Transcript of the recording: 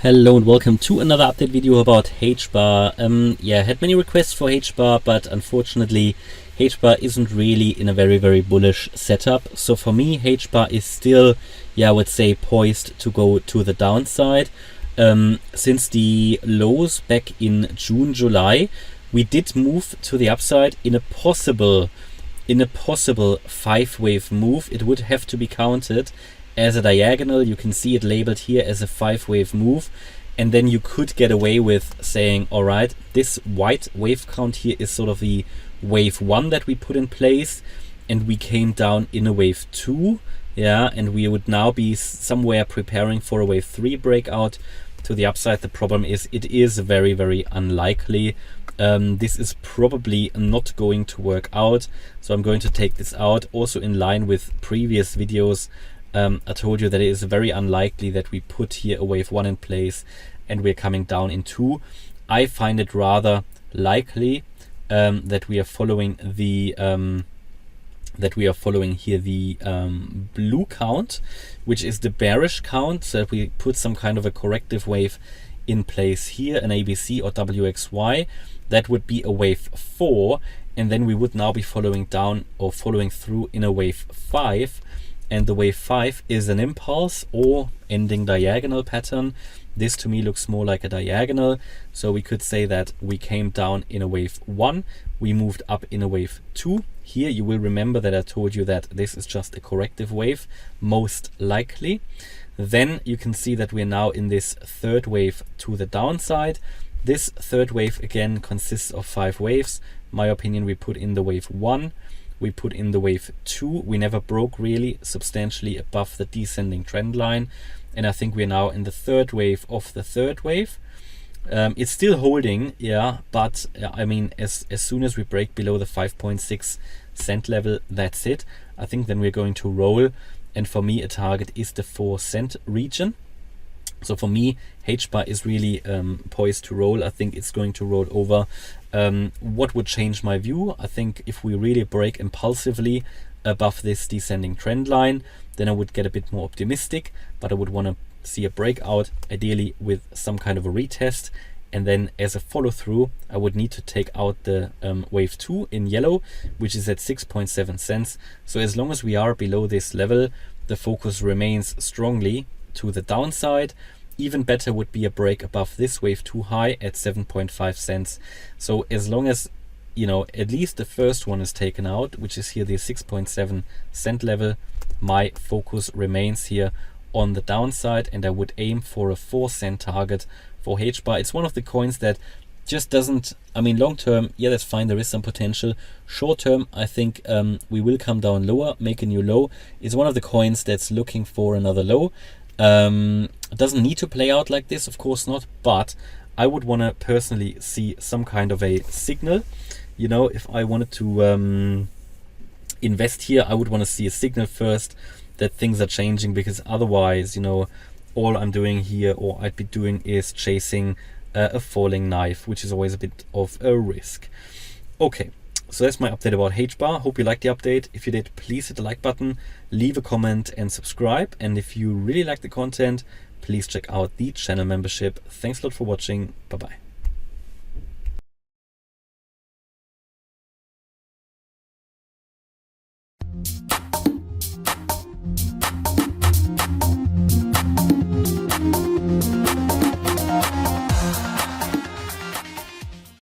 Hello and welcome to another update video about HBAR. Had many requests for HBAR, but unfortunately HBAR isn't really in a very bullish setup. So for me, HBAR is still, I would say, poised to go to the downside. Since the lows back in June, July, we did move to the upside in a possible 5-wave move. It would have to be counted as a diagonal. You can see it labeled here as a 5-wave move, and then you could get away with saying, all right, this white wave count here is sort of the wave 1 that we put in place, and we came down in a wave 2, and we would now be somewhere preparing for a wave 3 breakout to the upside. The problem is it is very unlikely. This is probably not going to work out, so I'm going to take this out. Also in line with previous videos, I told you that it is very unlikely that we put here a wave 1 in place and we're coming down in 2. I find it rather likely that we are following the blue count, which is the bearish count. So if we put some kind of a corrective wave in place here, an ABC or WXY, that would be a wave 4, and then we would now be following down or following through in a wave 5. And the wave 5 is an impulse or ending diagonal pattern. This to me looks more like a diagonal. So we could say that we came down in a wave 1, we moved up in a wave 2. Here you will remember that I told you that this is just a corrective wave, most likely. Then you can see that we're now in this third wave to the downside. This third wave again consists of 5 waves. My opinion, we put in the wave 1. We put in the wave 2. We never broke really substantially above the descending trend line. And I think we're now in the third wave of the third wave. It's still holding, but I mean, as soon as we break below the 5.6 cent level, that's it. I think then we're going to roll. And for me, a target is the 4 cent region. So for me, HBAR is really poised to roll. I think it's going to roll over. What would change my view? I think if we really break impulsively above this descending trend line, then I would get a bit more optimistic, but I would want to see a breakout, ideally with some kind of a retest. And then as a follow through, I would need to take out the wave 2 in yellow, which is at 6.7 cents. So as long as we are below this level, the focus remains strongly to the downside. Even better would be a break above this wave 2 high at 7.5 cents. So as long as, at least the first one is taken out, which is here the 6.7 cent level, my focus remains here on the downside, and I would aim for a 4 cent target for HBAR. It's one of the coins that just doesn't, long term, that's fine, there is some potential. Short term, I think we will come down lower, make a new low. It's one of the coins that's looking for another low. It doesn't need to play out like this, of course not, but I would want to personally see some kind of a signal. If I wanted to invest here, I would want to see a signal first that things are changing, because otherwise, all I'm doing here, or I'd be doing, is chasing a falling knife, which is always a bit of a risk. Okay. So that's my update about HBAR. Hope you liked the update. If you did, please hit the like button, leave a comment and subscribe. And if you really like the content, please check out the channel membership. Thanks a lot for watching. Bye-bye.